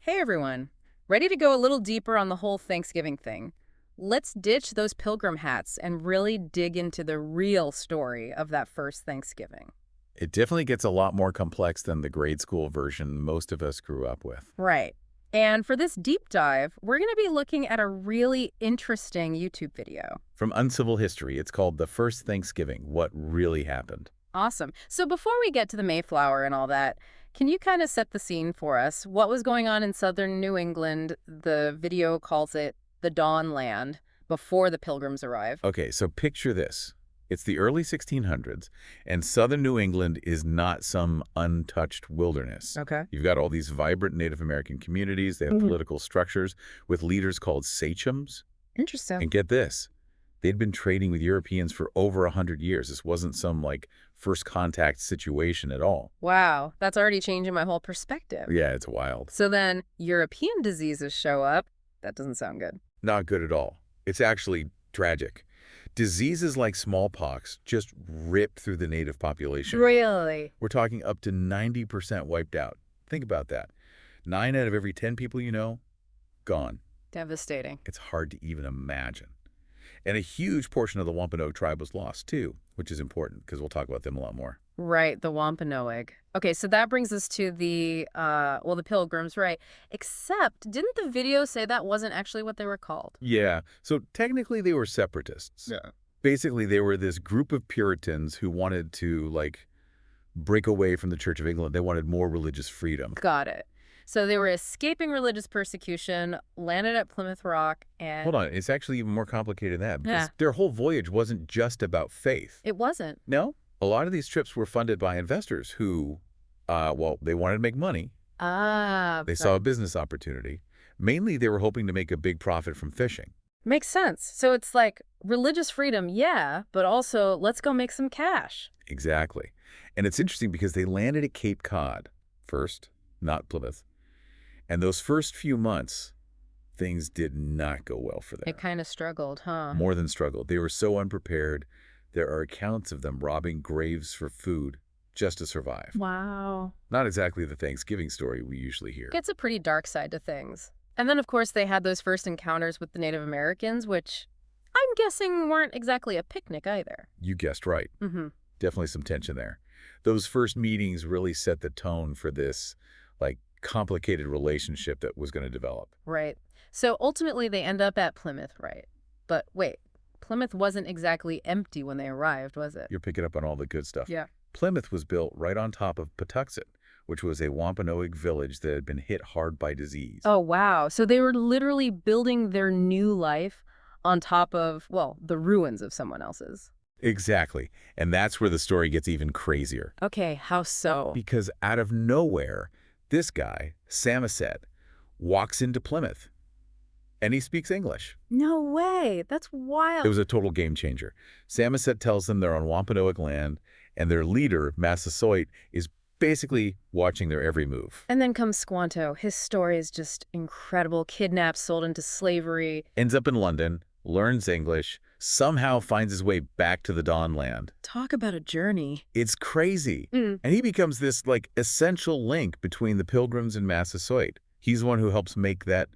Hey everyone, ready to go a little deeper on the whole Thanksgiving thing? Let's ditch those pilgrim hats and really dig into the real story of that first Thanksgiving. It definitely gets a lot more complex than the grade school version most of us grew up with. Right. And for this deep dive, we're going to be looking at a really interesting YouTube video. From Uncivil History, it's called The First Thanksgiving, What Really Happened. Awesome. So before we get to the Mayflower and all that, can you kind of set the scene for us? What was going on in southern New England? The video calls it the Dawn Land before the Pilgrims arrive. Okay, so picture this. It's the early 1600s, and southern New England is not some untouched wilderness. Okay. You've got all these vibrant Native American communities. They have political structures with leaders called sachems. Interesting. And get this, they'd been trading with Europeans for over 100 years. This wasn't some, first contact situation at all. Wow, that's already changing my whole perspective. Yeah, it's wild. So then European diseases show up. That doesn't sound good. Not good at all. It's actually tragic. Diseases like smallpox just ripped through the native population. Really? We're talking up to 90% wiped out. Think about that. 9 out of every 10 people you know, gone. Devastating. It's hard to even imagine. And a huge portion of the Wampanoag tribe was lost, too, which is important because we'll talk about them a lot more. Right, the Wampanoag. Okay, so that brings us to the Pilgrims, right? Except, didn't the video say that wasn't actually what they were called? Yeah, so technically they were separatists. Yeah. Basically, they were this group of Puritans who wanted to, break away from the Church of England. They wanted more religious freedom. Got it. So they were escaping religious persecution, landed at Plymouth Rock, and... Hold on, it's actually even more complicated than that because Yeah. their whole voyage wasn't just about faith. It wasn't. No, a lot of these trips were funded by investors who, they wanted to make money. Ah, They saw a business opportunity. Mainly, they were hoping to make a big profit from fishing. makes sense. So it's like religious freedom, yeah, but also let's go make some cash. Exactly. And it's interesting because they landed at Cape Cod first, not Plymouth. And those first few months, things did not go well for them. It kind of struggled, huh? More than struggled. They were so unprepared. There are accounts of them robbing graves for food just to survive. Wow. Not exactly the Thanksgiving story we usually hear. Gets a pretty dark side to things. And then, of course, they had those first encounters with the Native Americans, which I'm guessing weren't exactly a picnic either. You guessed right. Mm-hmm. Definitely some tension there. Those first meetings really set the tone for this, complicated relationship that was going to develop. Right. So ultimately, they end up at Plymouth, right? But wait, Plymouth wasn't exactly empty when they arrived, was it? You're picking up on all the good stuff. Yeah. Plymouth was built right on top of Patuxent, which was a Wampanoag village that had been hit hard by disease. Oh, wow. So they were literally building their new life on top of, well, the ruins of someone else's. Exactly. And that's where the story gets even crazier. Okay, how so? Because out of nowhere, this guy, Massasoit, walks into Plymouth. And he speaks English. No way. That's wild. It was a total game changer. Massasoit tells them they're on Wampanoag land, and their leader, Massasoit, is basically watching their every move. And then comes Squanto. His story is just incredible. Kidnapped, sold into slavery. Ends up in London, learns English, somehow finds his way back to the Dawn Land. Talk about a journey. It's crazy. Mm. And he becomes this, essential link between the Pilgrims and Massasoit. He's the one who helps make that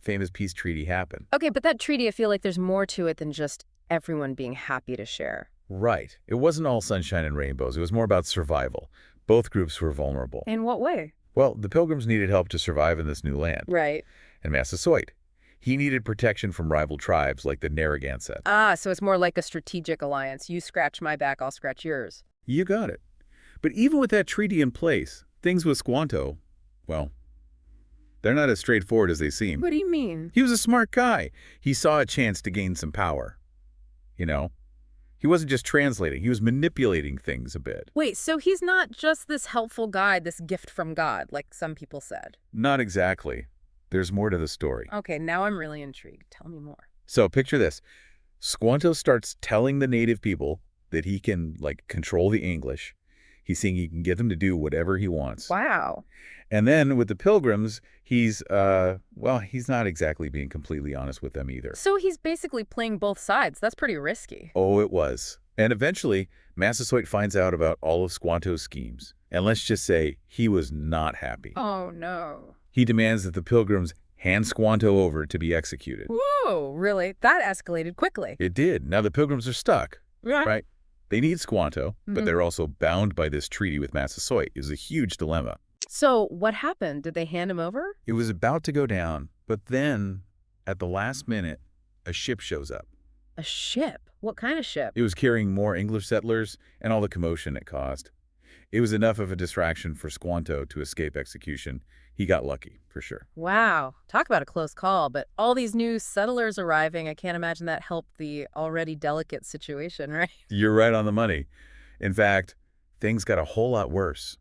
famous peace treaty happen. Okay, but that treaty, I feel like there's more to it than just everyone being happy to share. Right. It wasn't all sunshine and rainbows. It was more about survival. Both groups were vulnerable. In what way? Well, the Pilgrims needed help to survive in this new land. Right. And Massasoit, he needed protection from rival tribes like the Narragansett. Ah, so it's more like a strategic alliance. You scratch my back, I'll scratch yours. You got it. But even with that treaty in place, things with Squanto, well, they're not as straightforward as they seem. What do you mean? He was a smart guy. He saw a chance to gain some power. He wasn't just translating. He was manipulating things a bit. Wait, so he's not just this helpful guy, this gift from God, like some people said. Not exactly. There's more to the story. Okay, now I'm really intrigued. Tell me more. So picture this. Squanto starts telling the native people that he can, control the English. He's saying he can get them to do whatever he wants. Wow. And then with the Pilgrims, he's not exactly being completely honest with them either. So he's basically playing both sides. That's pretty risky. Oh, it was. And eventually, Massasoit finds out about all of Squanto's schemes. And let's just say he was not happy. Oh, no. He demands that the Pilgrims hand Squanto over to be executed. Whoa, really? That escalated quickly. It did. Now the Pilgrims are stuck, Yeah. right? They need Squanto, but Hmm. they're also bound by this treaty with Massasoit. It was a huge dilemma. So what happened? Did they hand him over? It was about to go down, but then, at the last minute, a ship shows up. A ship? What kind of ship? It was carrying more English settlers and all the commotion it caused. It was enough of a distraction for Squanto to escape execution. He got lucky, for sure. Wow. Talk about a close call, but all these new settlers arriving, I can't imagine that helped the already delicate situation, right? You're right on the money. In fact, things got a whole lot worse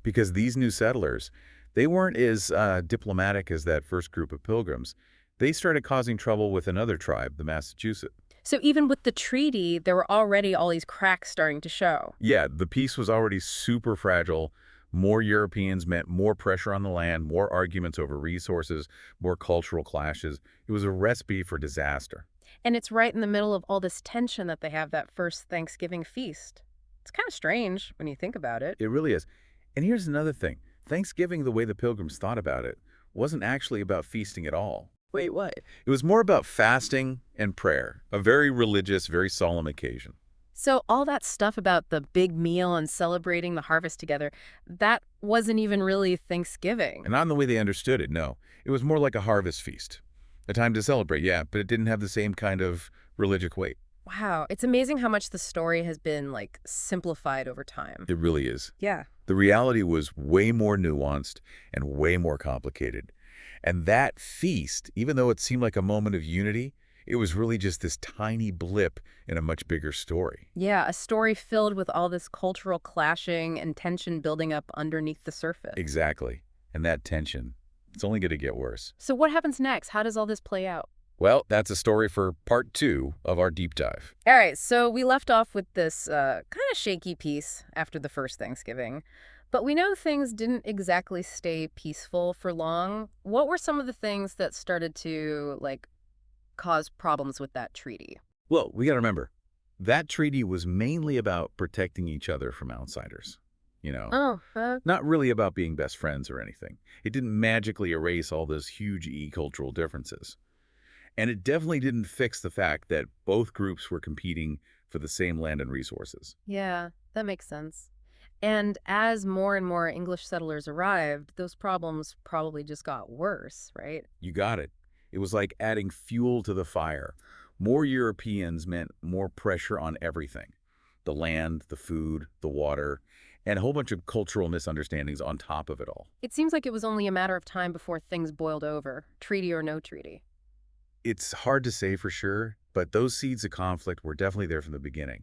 because these new settlers, they weren't as diplomatic as that first group of Pilgrims. They started causing trouble with another tribe, the Massasoit. So even with the treaty, there were already all these cracks starting to show. Yeah, the peace was already super fragile. More Europeans meant more pressure on the land, more arguments over resources, more cultural clashes. It was a recipe for disaster. And it's right in the middle of all this tension that they have that first Thanksgiving feast. It's kind of strange when you think about it. It really is. And here's another thing. Thanksgiving, the way the Pilgrims thought about it, wasn't actually about feasting at all. Wait, what? It was more about fasting and prayer, a very religious, very solemn occasion. So all that stuff about the big meal and celebrating the harvest together, that wasn't even really Thanksgiving. And not in the way they understood it, no. It was more like a harvest feast. A time to celebrate, yeah, but it didn't have the same kind of religious weight. Wow, it's amazing how much the story has been, like, simplified over time. It really is. Yeah. The reality was way more nuanced and way more complicated. And that feast, even though it seemed like a moment of unity, it was really just this tiny blip in a much bigger story. Yeah, a story filled with all this cultural clashing and tension building up underneath the surface. Exactly. And that tension, it's only going to get worse. So what happens next? How does all this play out? Well, that's a story for part 2 of our deep dive. All right, so we left off with this kind of shaky piece after the first Thanksgiving. But we know things didn't exactly stay peaceful for long. What were some of the things that started to, like, cause problems with that treaty? Well, we got to remember, that treaty was mainly about protecting each other from outsiders. Oh, Not really about being best friends or anything. It didn't magically erase all those huge cultural differences. And it definitely didn't fix the fact that both groups were competing for the same land and resources. yeah, that makes sense. And as more and more English settlers arrived, those problems probably just got worse, right? You got it. It was like adding fuel to the fire. More Europeans meant more pressure on everything. The land, the food, the water, and a whole bunch of cultural misunderstandings on top of it all. It seems like it was only a matter of time before things boiled over, treaty or no treaty. It's hard to say for sure, but those seeds of conflict were definitely there from the beginning.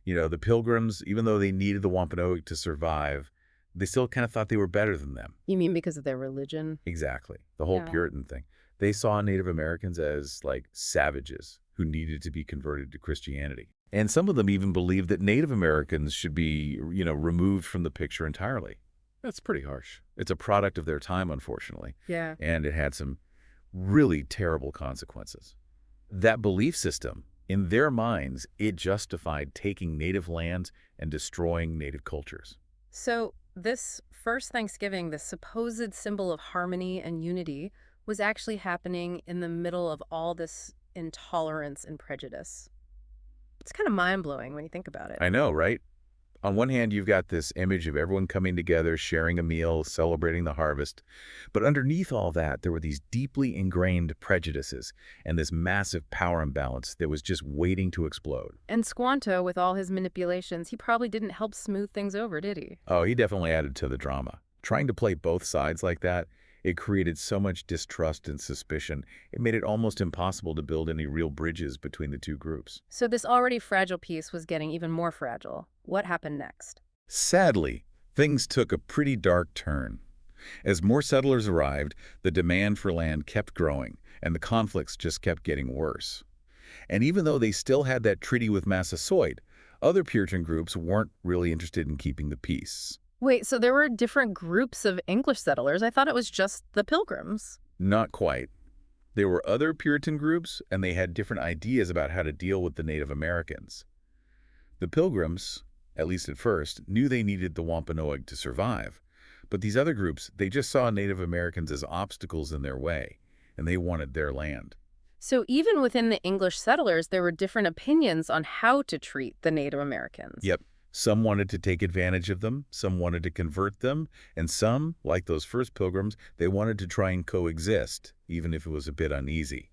The Pilgrims, even though they needed the Wampanoag to survive, they still kind of thought they were better than them. You mean because of their religion? Exactly. The whole Yeah. Puritan thing. They saw Native Americans as, like, savages who needed to be converted to Christianity. And some of them even believed that Native Americans should be, removed from the picture entirely. That's pretty harsh. It's a product of their time, unfortunately. Yeah. And it had some really terrible consequences. That belief system, in their minds, it justified taking native lands and destroying native cultures. So this first Thanksgiving, the supposed symbol of harmony and unity, was actually happening in the middle of all this intolerance and prejudice. It's kind of mind-blowing when you think about it. I know, right? On one hand, you've got this image of everyone coming together, sharing a meal, celebrating the harvest. But underneath all that, there were these deeply ingrained prejudices and this massive power imbalance that was just waiting to explode. And Squanto, with all his manipulations, he probably didn't help smooth things over, did he? Oh, he definitely added to the drama. Trying to play both sides like that, it created so much distrust and suspicion, it made it almost impossible to build any real bridges between the two groups. So this already fragile peace was getting even more fragile. What happened next? Sadly, things took a pretty dark turn. As more settlers arrived, the demand for land kept growing, and the conflicts just kept getting worse. And even though they still had that treaty with Massasoit, other Puritan groups weren't really interested in keeping the peace. Wait, so there were different groups of English settlers? I thought it was just the Pilgrims. Not quite. There were other Puritan groups, and they had different ideas about how to deal with the Native Americans. The Pilgrims, at least at first, knew they needed the Wampanoag to survive, But these other groups, they just saw Native Americans as obstacles in their way, and they wanted their land. So even within the English settlers, there were different opinions on how to treat the Native Americans. Yep. Some wanted to take advantage of them, some wanted to convert them, and some, like those first pilgrims, they wanted to try and coexist, even if it was a bit uneasy.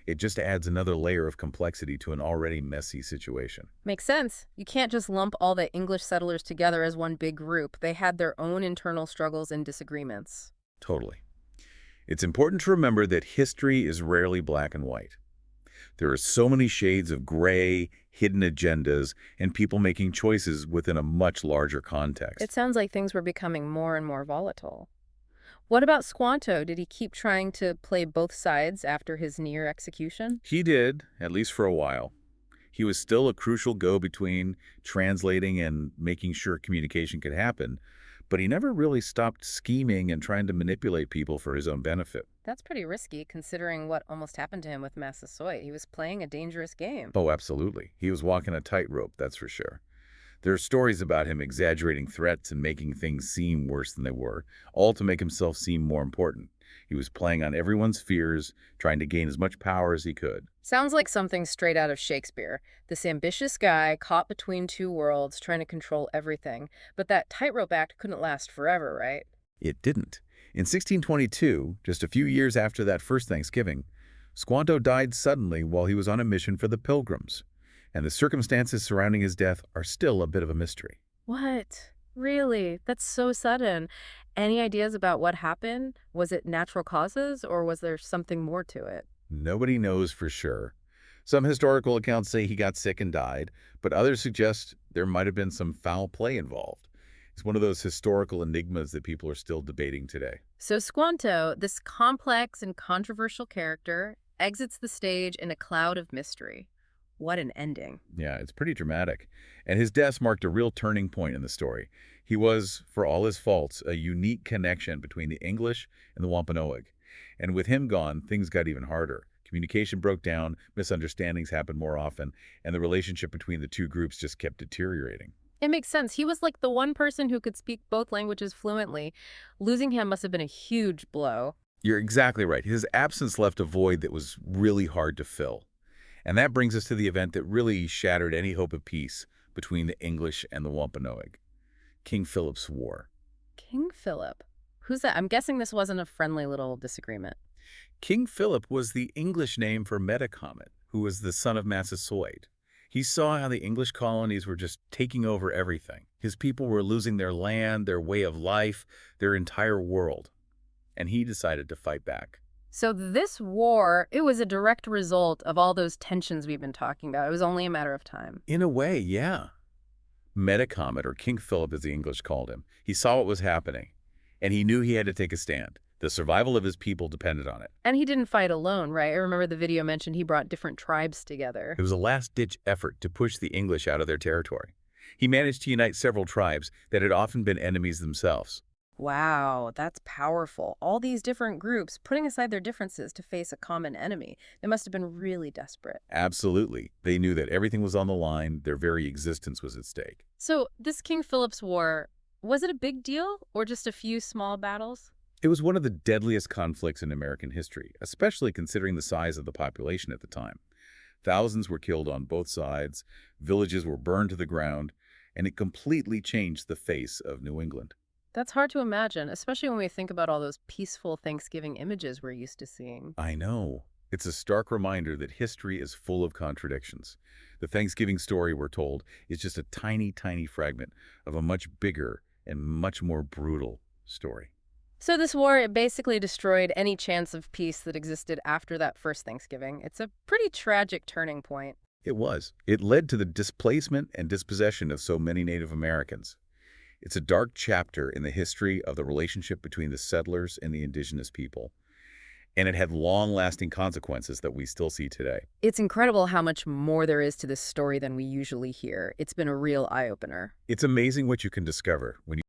It just adds another layer of complexity to an already messy situation. Makes sense. You can't just lump all the English settlers together as one big group. They had their own internal struggles and disagreements. Totally. It's important to remember that history is rarely black and white. There are so many shades of gray, hidden agendas, and people making choices within a much larger It context. sounds like things were becoming more and more volatile. What about Squanto? Did he keep trying to play both sides after his near execution? He did, at least for a while. He was still a crucial go-between, translating and making sure communication could happen, but he never really stopped scheming and trying to manipulate people for his own benefit. That's pretty risky considering what almost happened to him with Massasoit. He was playing a dangerous game. Oh, absolutely. He was walking a tightrope, that's for sure. There are stories about him exaggerating threats and making things seem worse than they were, all to make himself seem more important. He was playing on everyone's fears, trying to gain as much power as he could. Sounds like something straight out of Shakespeare. This ambitious guy caught between two worlds, trying to control everything. But that tightrope act couldn't last forever, right? It didn't. In 1622, just a few years after that first Thanksgiving, Squanto died suddenly while he was on a mission for the Pilgrims, and the circumstances surrounding his death are still a bit of a mystery. What? Really? That's so sudden. Any ideas about what happened? Was it natural causes or was there something more to it? Nobody knows for sure. Some historical accounts say he got sick and died, but others suggest there might have been some foul play involved. It's one of those historical enigmas that people are still debating today. So Squanto, this complex and controversial character, exits the stage in a cloud of mystery. What an ending. Yeah, it's pretty dramatic. And his death marked a real turning point in the story. He was, for all his faults, a unique connection between the English and the Wampanoag. And with him gone, things got even harder. Communication broke down, misunderstandings happened more often, and the relationship between the two groups just kept deteriorating. It makes sense. He was like the one person who could speak both languages fluently. Losing him must have been a huge blow. You're exactly right. His absence left a void that was really hard to fill. And that brings us to the event that really shattered any hope of peace between the English and the Wampanoag. King Philip's War. King Philip. Who's that? I'm guessing this wasn't a friendly little disagreement. King Philip was the English name for Metacomet, who was the son of Massasoit. He saw how the English colonies were just taking over everything. His people were losing their land, their way of life, their entire world. And he decided to fight back. So this war, it was a direct result of all those tensions we've been talking about. It was only a matter of time. In a way, yeah. Metacomet, or King Philip as the English called him, he saw what was happening, and he knew he had to take a stand. The survival of his people depended on it. And he didn't fight alone, right? I remember the video mentioned he brought different tribes together. It was a last-ditch effort to push the English out of their territory. He managed to unite several tribes that had often been enemies themselves. Wow, that's powerful. All these different groups putting aside their differences to face a common enemy. They must have been really desperate. Absolutely. They knew that everything was on the line, their very existence was at stake. So this King Philip's War, was it a big deal or just a few small battles? It was one of the deadliest conflicts in American history, especially considering the size of the population at the time. Thousands were killed on both sides, villages were burned to the ground, and it completely changed the face of New England. That's hard to imagine, especially when we think about all those peaceful Thanksgiving images we're used to seeing. I know. It's a stark reminder that history is full of contradictions. The Thanksgiving story we're told is just a tiny, tiny fragment of a much bigger and much more brutal story. So this war, it basically destroyed any chance of peace that existed after that first Thanksgiving. It's a pretty tragic turning point. It was. It led to the displacement and dispossession of so many Native Americans. It's a dark chapter in the history of the relationship between the settlers and the indigenous people, and it had long-lasting consequences that we still see today. It's incredible how much more there is to this story than we usually hear. It's been a real eye-opener. It's amazing what you can discover when you